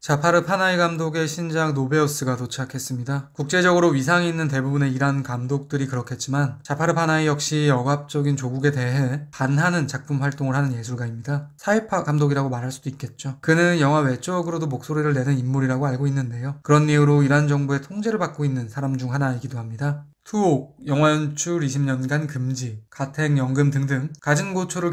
자파르 파나히 감독의 신작 노베우스가 도착했습니다. 국제적으로 위상이 있는 대부분의 이란 감독들이 그렇겠지만 자파르 파나히 역시 억압적인 조국에 대해 반하는 작품 활동을 하는 예술가입니다. 사회파 감독이라고 말할 수도 있겠죠. 그는 영화 외적으로도 목소리를 내는 인물이라고 알고 있는데요. 그런 이유로 이란 정부의 통제를 받고 있는 사람 중 하나이기도 합니다. 투옥, 영화 연출 20년간 금지, 가택, 연금 등등 갖은 고초를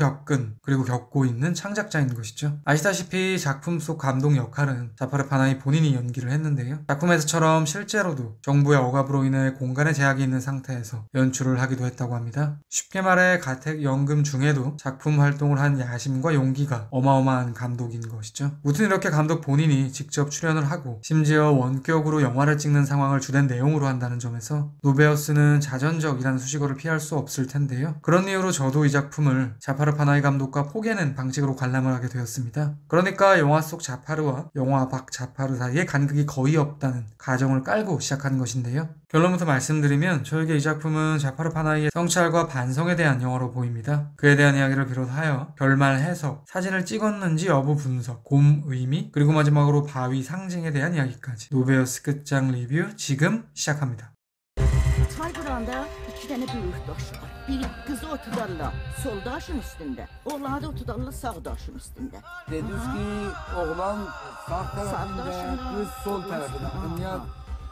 그리고 겪고 있는 창작자인 것이죠. 아시다시피 작품 속 감독 역할은 자파르 파나히 본인이 연기를 했는데요. 작품에서처럼 실제로도 정부의 억압으로 인해 공간의 제약이 있는 상태에서 연출을 하기도 했다고 합니다. 쉽게 말해 가택, 연금 중에도 작품 활동을 한 야심과 용기가 어마어마한 감독인 것이죠. 무튼 이렇게 감독 본인이 직접 출연을 하고 심지어 원격으로 영화를 찍는 상황을 주된 내용으로 한다는 점에서 노베우스는 자전적이라는 수식어를 피할 수 없을 텐데요. 그런 이유로 저도 이 작품을 자파르 파나히 감독과 포개는 방식으로 관람을 하게 되었습니다. 그러니까 영화 속 자파르와 영화 밖 자파르 사이에 간극이 거의 없다는 가정을 깔고 시작하는 것인데요. 결론부터 말씀드리면 저에게 이 작품은 자파르 파나히의 성찰과 반성에 대한 영화로 보입니다. 그에 대한 이야기를 비롯하여 결말 해석, 사진을 찍었는지 여부 분석, 곰 의미, 그리고 마지막으로 바위 상징에 대한 이야기까지 노베우스 끝장 리뷰 지금 시작합니다. Çayburanda iki tane büyük daş var. Biri kızı otudarlar sol daşın üstünde. Oğlanı da otudarlar sağ daşın üstünde. Dediniz ki oğlan sağ tarafında, kız sol tarafında. Dünya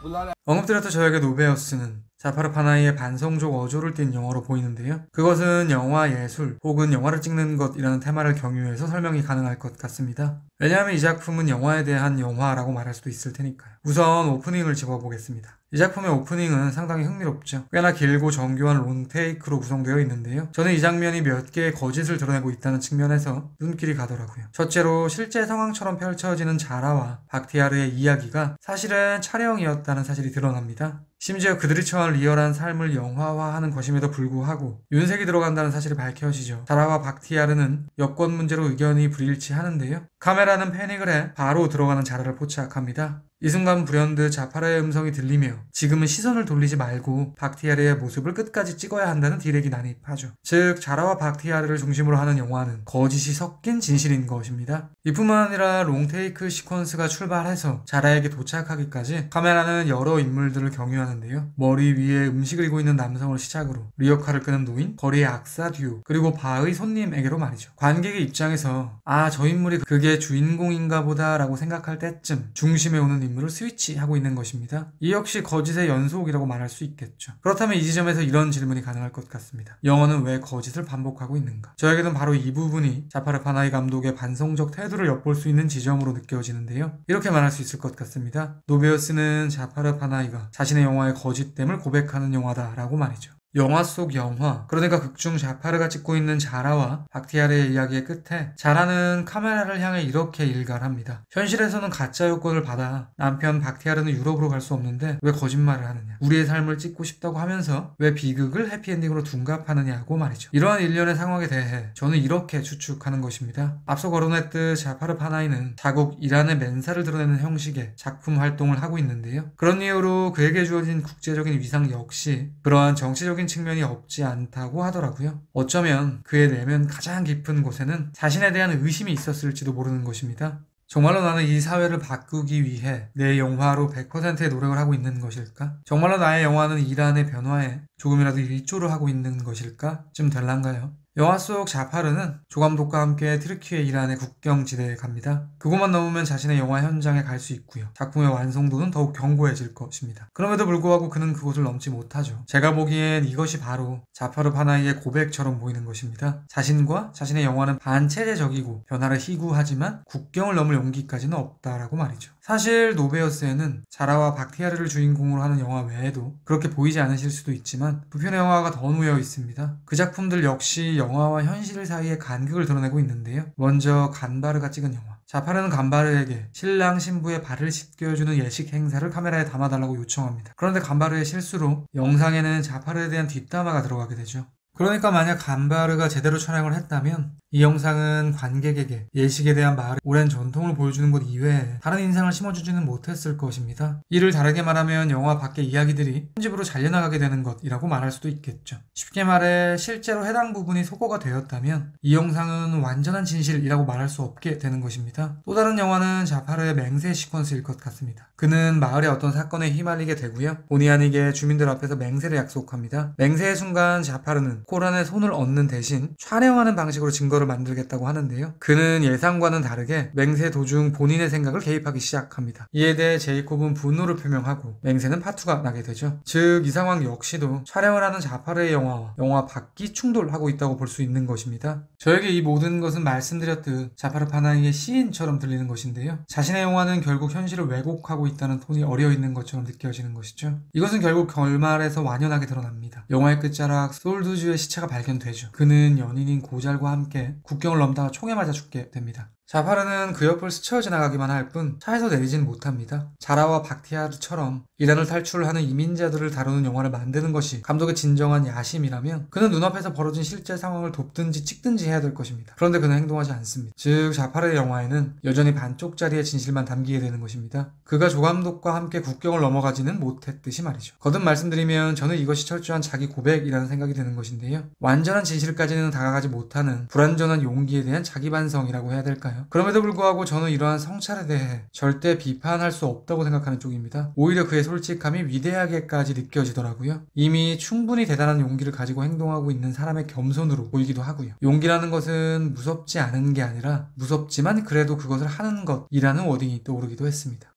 bunlar 언급드렸던 저에게 노베우스는 자파르 파나히의 반성적 어조를 띤 영화로 보이는데요. 그것은 영화 예술 혹은 영화를 찍는 것이라는 테마를 경유해서 설명이 가능할 것 같습니다. 왜냐하면 이 작품은 영화에 대한 영화라고 말할 수도 있을 테니까요. 우선 오프닝을 짚어보겠습니다. 이 작품의 오프닝은 상당히 흥미롭죠. 꽤나 길고 정교한 롱테이크로 구성되어 있는데요. 저는 이 장면이 몇 개의 거짓을 드러내고 있다는 측면에서 눈길이 가더라고요. 첫째로 실제 상황처럼 펼쳐지는 자라와 박티아르의 이야기가 사실은 촬영이었다는 사실이 드러납니다. 심지어 그들이 처한 리얼한 삶을 영화화하는 것임에도 불구하고 윤색이 들어간다는 사실이 밝혀지죠. 자라와 박티아르는 여권 문제로 의견이 불일치하는데요. 카메라는 패닉을 해 바로 들어가는 자라를 포착합니다. 이 순간 불현듯 자파르의 음성이 들리며 지금은 시선을 돌리지 말고 박티아르의 모습을 끝까지 찍어야 한다는 디렉이 난입하죠. 즉 자라와 박티아르를 중심으로 하는 영화는 거짓이 섞인 진실인 것입니다. 이뿐만 아니라 롱테이크 시퀀스가 출발해서 자라에게 도착하기까지 카메라는 여러 인물들을 경유하는데요. 머리 위에 음식을 이고 있는 남성을 시작으로 리어카를 끄는 노인, 거리의 악사 듀오, 그리고 바의 손님에게로 말이죠. 관객의 입장에서 저 인물이 그게 주인공인가 보다 라고 생각할 때쯤 중심에 오는 인물을 스위치하고 있는 것입니다. 이 역시 거짓의 연속이라고 말할 수 있겠죠. 그렇다면 이 지점에서 이런 질문이 가능할 것 같습니다. 영화는 왜 거짓을 반복하고 있는가? 저에게는 바로 이 부분이 자파르 파나히 감독의 반성적 태도를 엿볼 수 있는 지점으로 느껴지는데요. 이렇게 말할 수 있을 것 같습니다. 노베우스는 자파르 파나히가 자신의 영화의 거짓됨을 고백하는 영화다라고 말이죠. 영화 속 영화, 그러니까 극중 자파르가 찍고 있는 자라와 박티아르의 이야기의 끝에 자라는 카메라를 향해 이렇게 일갈합니다. 현실에서는 가짜 여권을 받아 남편 박티아르는 유럽으로 갈 수 없는데 왜 거짓말을 하느냐, 우리의 삶을 찍고 싶다고 하면서 왜 비극을 해피엔딩으로 둔갑하느냐고 말이죠. 이러한 일련의 상황에 대해 저는 이렇게 추측하는 것입니다. 앞서 거론했듯 자파르 파나히는 자국 이란의 맨사를 드러내는 형식의 작품 활동을 하고 있는데요. 그런 이유로 그에게 주어진 국제적인 위상 역시 그러한 정치적인 측면이 없지 않다고 하더라고요. 어쩌면 그의 내면 가장 깊은 곳에는 자신에 대한 의심이 있었을지도 모르는 것입니다. 정말로 나는 이 사회를 바꾸기 위해 내 영화로 100%의 노력을 하고 있는 것일까? 정말로 나의 영화는 이란의 변화에 조금이라도 일조를 하고 있는 것일까? 쯤 될란가요? 영화 속 자파르는 조감독과 함께 트르키예 이란의 국경지대에 갑니다. 그곳만 넘으면 자신의 영화 현장에 갈 수 있고요. 작품의 완성도는 더욱 견고해질 것입니다. 그럼에도 불구하고 그는 그곳을 넘지 못하죠. 제가 보기엔 이것이 바로 자파르 파나히의 고백처럼 보이는 것입니다. 자신과 자신의 영화는 반체제적이고 변화를 희구하지만 국경을 넘을 용기까지는 없다라고 말이죠. 사실 노베우스에는 자라와 박티아르를 주인공으로 하는 영화 외에도 그렇게 보이지 않으실 수도 있지만 부편의 영화가 더 놓여 있습니다. 그 작품들 역시 영화와 현실 사이의 간극을 드러내고 있는데요. 먼저 간바르가 찍은 영화. 자파르는 간바르에게 신랑 신부의 발을 씻겨주는 예식 행사를 카메라에 담아달라고 요청합니다. 그런데 간바르의 실수로 영상에는 자파르에 대한 뒷담화가 들어가게 되죠. 그러니까 만약 간바르가 제대로 촬영을 했다면 이 영상은 관객에게 예식에 대한 말의 오랜 전통을 보여주는 것 이외에 다른 인상을 심어주지는 못했을 것입니다. 이를 다르게 말하면 영화 밖의 이야기들이 편집으로 잘려나가게 되는 것이라고 말할 수도 있겠죠. 쉽게 말해 실제로 해당 부분이 소거가 되었다면 이 영상은 완전한 진실이라고 말할 수 없게 되는 것입니다. 또 다른 영화는 자파르의 맹세 시퀀스일 것 같습니다. 그는 마을의 어떤 사건에 휘말리게 되고요. 본의 아니게 주민들 앞에서 맹세를 약속합니다. 맹세의 순간 자파르는 코란에 손을 얹는 대신 촬영하는 방식으로 증거를 만들겠다고 하는데요. 그는 예상과는 다르게 맹세 도중 본인의 생각을 개입하기 시작합니다. 이에 대해 제이콥은 분노를 표명하고 맹세는 파투가 나게 되죠. 즉 이 상황 역시도 촬영을 하는 자파르의 영화와 영화 밖이 충돌하고 있다고 볼 수 있는 것입니다. 저에게 이 모든 것은 말씀드렸듯 자파르 파나히의 시인처럼 들리는 것인데요. 자신의 영화는 결국 현실을 왜곡하고 있다는 톤이 어려있는 것처럼 느껴지는 것이죠. 이것은 결국 결말에서 완연하게 드러납니다. 영화의 끝자락 솔두주의 시체가 발견되죠. 그는 연인인 고잘과 함께 국경을 넘다가 총에 맞아 죽게 됩니다. 자파르는 그 옆을 스쳐 지나가기만 할 뿐 차에서 내리진 못합니다. 자라와 박티아르처럼 이란을 탈출하는 이민자들을 다루는 영화를 만드는 것이 감독의 진정한 야심이라면 그는 눈앞에서 벌어진 실제 상황을 돕든지 찍든지 해야 될 것입니다. 그런데 그는 행동하지 않습니다. 즉 자파르의 영화에는 여전히 반쪽짜리의 진실만 담기게 되는 것입니다. 그가 조감독과 함께 국경을 넘어가지는 못했듯이 말이죠. 거듭 말씀드리면 저는 이것이 철저한 자기 고백이라는 생각이 드는 것인데요. 완전한 진실까지는 다가가지 못하는 불완전한 용기에 대한 자기 반성이라고 해야 될까요? 그럼에도 불구하고 저는 이러한 성찰에 대해 절대 비판할 수 없다고 생각하는 쪽입니다. 오히려 그의 솔직함이 위대하게까지 느껴지더라고요. 이미 충분히 대단한 용기를 가지고 행동하고 있는 사람의 겸손으로 보이기도 하고요. 용기라는 것은 무섭지 않은 게 아니라 무섭지만 그래도 그것을 하는 것이라는 워딩이 떠오르기도 했습니다.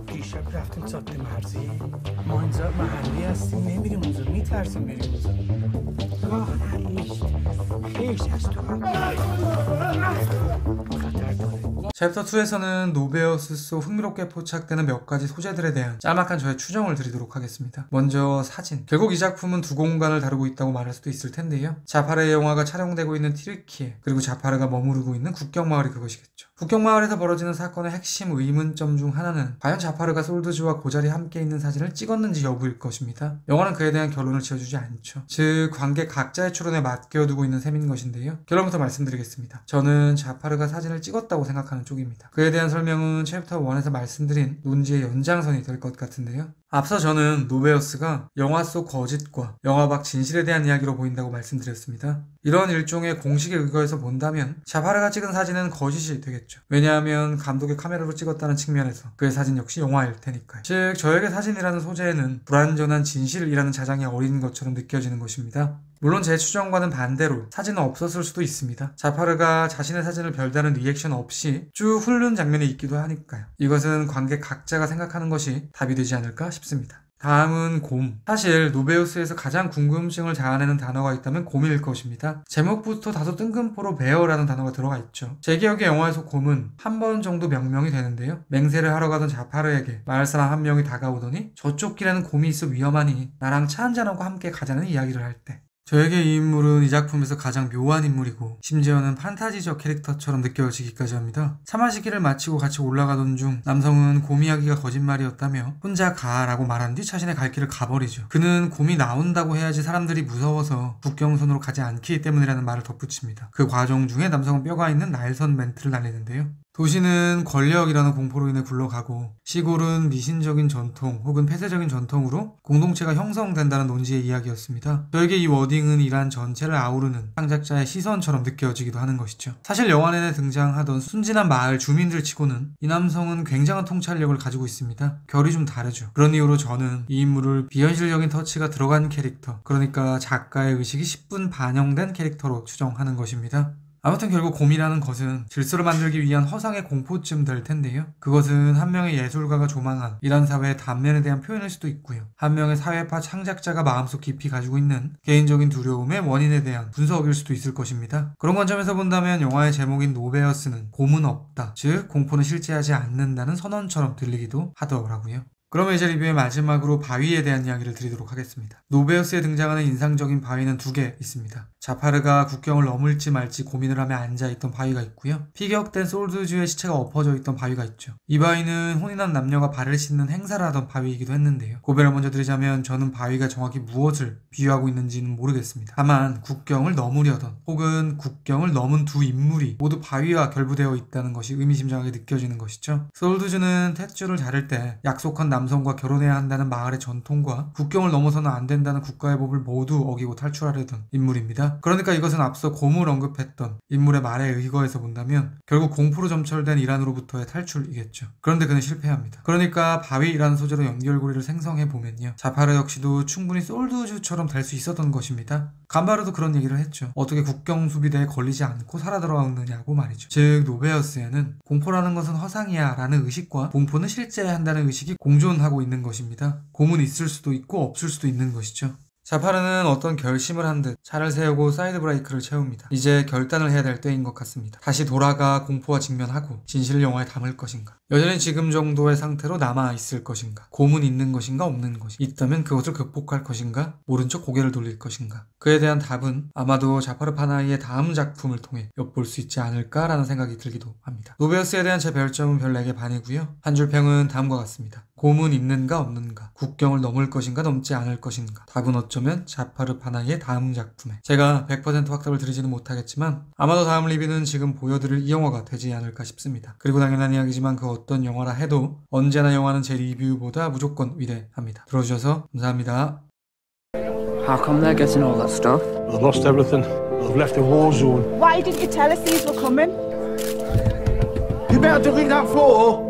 دیشب رفتیم ساخت مرزی ما اینجا محلی هستیم نمیریم اونجا میترسیم بریم اونجا راه حل نیست خیش از تو خطر داره 챕터 2에서는 노베어스 속 흥미롭게 포착되는 몇 가지 소재들에 대한 짤막한 저의 추정을 드리도록 하겠습니다. 먼저 사진. 결국 이 작품은 두 공간을 다루고 있다고 말할 수도 있을 텐데요. 자파르의 영화가 촬영되고 있는 티르키예, 그리고 자파르가 머무르고 있는 국경마을이 그것이겠죠. 국경마을에서 벌어지는 사건의 핵심 의문점 중 하나는 과연 자파르가 솔드즈와 고잘이 함께 있는 사진을 찍었는지 여부일 것입니다. 영화는 그에 대한 결론을 지어주지 않죠. 즉 관객 각자의 추론에 맡겨두고 있는 셈인 것인데요. 결론부터 말씀드리겠습니다. 저는 자파르가 사진을 찍었다고 생각하는 쪽입니다. 그에 대한 설명은 챕터 1에서 말씀드린 논지의 연장선이 될 것 같은데요. 앞서 저는 노베어스가 영화 속 거짓과 영화 밖 진실에 대한 이야기로 보인다고 말씀드렸습니다. 이런 일종의 공식에 의거해서 본다면 자파르가 찍은 사진은 거짓이 되겠죠. 왜냐하면 감독의 카메라로 찍었다는 측면에서 그의 사진 역시 영화일 테니까요. 즉 저에게 사진이라는 소재에는 불완전한 진실이라는 자장이 어린 것처럼 느껴지는 것입니다. 물론 제 추정과는 반대로 사진은 없었을 수도 있습니다. 자파르가 자신의 사진을 별다른 리액션 없이 쭉 훑는 장면이 있기도 하니까요. 이것은 관객 각자가 생각하는 것이 답이 되지 않을까 싶습니다. 다음은 곰. 사실 노베우스에서 가장 궁금증을 자아내는 단어가 있다면 곰일 것입니다. 제목부터 다소 뜬금포로 베어라는 단어가 들어가 있죠. 제 기억에 영화에서 곰은 한 번 정도 명명이 되는데요. 맹세를 하러 가던 자파르에게 마을 사람 한 명이 다가오더니 저쪽 길에는 곰이 있어 위험하니 나랑 차 한잔하고 함께 가자는 이야기를 할 때 저에게 이 인물은 이 작품에서 가장 묘한 인물이고 심지어는 판타지적 캐릭터처럼 느껴지기까지 합니다. 사마시기를 마치고 같이 올라가던 중 남성은 곰 이야기가 거짓말이었다며 혼자 가라고 말한 뒤 자신의 갈 길을 가버리죠. 그는 곰이 나온다고 해야지 사람들이 무서워서 국경선으로 가지 않기 때문이라는 말을 덧붙입니다. 그 과정 중에 남성은 뼈가 있는 날선 멘트를 날리는데요. 도시는 권력이라는 공포로 인해 굴러가고 시골은 미신적인 전통 혹은 폐쇄적인 전통으로 공동체가 형성된다는 논지의 이야기였습니다. 저에게 이 워딩은 이란 전체를 아우르는 창작자의 시선처럼 느껴지기도 하는 것이죠. 사실 영화 내내 등장하던 순진한 마을 주민들 치고는 이 남성은 굉장한 통찰력을 가지고 있습니다. 결이 좀 다르죠. 그런 이유로 저는 이 인물을 비현실적인 터치가 들어간 캐릭터, 그러니까 작가의 의식이 10분 반영된 캐릭터로 추정하는 것입니다. 아무튼 결국 곰이라는 것은 질서를 만들기 위한 허상의 공포쯤 될 텐데요. 그것은 한 명의 예술가가 조망한 이란 사회의 단면에 대한 표현일 수도 있고요. 한 명의 사회파 창작자가 마음속 깊이 가지고 있는 개인적인 두려움의 원인에 대한 분석일 수도 있을 것입니다. 그런 관점에서 본다면 영화의 제목인 노베어스는 곰은 없다, 즉 공포는 실제하지 않는다는 선언처럼 들리기도 하더라고요. 그러면 이제 리뷰의 마지막으로 바위에 대한 이야기를 드리도록 하겠습니다. 노베어스에 등장하는 인상적인 바위는 두 개 있습니다. 자파르가 국경을 넘을지 말지 고민을 하며 앉아있던 바위가 있고요. 피격된 솔드주의 시체가 엎어져 있던 바위가 있죠. 이 바위는 혼인한 남녀가 발을 씻는 행사를 하던 바위이기도 했는데요. 고백을 먼저 드리자면 저는 바위가 정확히 무엇을 비유하고 있는지는 모르겠습니다. 다만 국경을 넘으려던 혹은 국경을 넘은 두 인물이 모두 바위와 결부되어 있다는 것이 의미심장하게 느껴지는 것이죠. 솔드주는 탯줄을 자를 때 약속한 남성과 결혼해야 한다는 마을의 전통과 국경을 넘어서는 안 된다는 국가의 법을 모두 어기고 탈출하려던 인물입니다. 그러니까 이것은 앞서 고물 언급했던 인물의 말에 의거해서 본다면 결국 공포로 점철된 이란으로부터의 탈출이겠죠. 그런데 그는 실패합니다. 그러니까 바위라는 소재로 연결고리를 생성해보면요. 자파르 역시도 충분히 솔드주처럼 될 수 있었던 것입니다. 간바르도 그런 얘기를 했죠. 어떻게 국경 수비대에 걸리지 않고 살아 들어왔느냐고 말이죠. 즉 노베우스에는 공포라는 것은 허상이야 라는 의식과 공포는 실제해야 한다는 의식이 공존하고 있는 것입니다. 곰은 있을 수도 있고 없을 수도 있는 것이죠. 자파르는 어떤 결심을 한 듯 차를 세우고 사이드 브레이크를 채웁니다. 이제 결단을 해야 될 때인 것 같습니다. 다시 돌아가 공포와 직면하고 진실을 영화에 담을 것인가? 여전히 지금 정도의 상태로 남아있을 것인가? 곰은 있는 것인가 없는 것인가? 있다면 그것을 극복할 것인가? 모른 척 고개를 돌릴 것인가? 그에 대한 답은 아마도 자파르 파나히의 다음 작품을 통해 엿볼 수 있지 않을까라는 생각이 들기도 합니다. 노베우스에 대한 제 별점은 별 4개 반이고요. 한 줄 평은 다음과 같습니다. 곰은 있는가 없는가? 국경을 넘을 것인가 넘지 않을 것인가? 답은 어쩌면 자파르 파나히의 다음 작품에. 제가 100% 확답을 드리지는 못하겠지만 아마도 다음 리뷰는 지금 보여드릴 이 영화가 되지 않을까 싶습니다. 그리고 당연한 이야기지만 그 어떤 영화라 해도 언제나 영화는 제 리뷰보다 무조건 위대합니다. 들어주셔서 감사합니다. How come they're getting all that stuff? They've lost everything. They've left the war zone. Why didn't you tell us these were coming? You better delete that photo.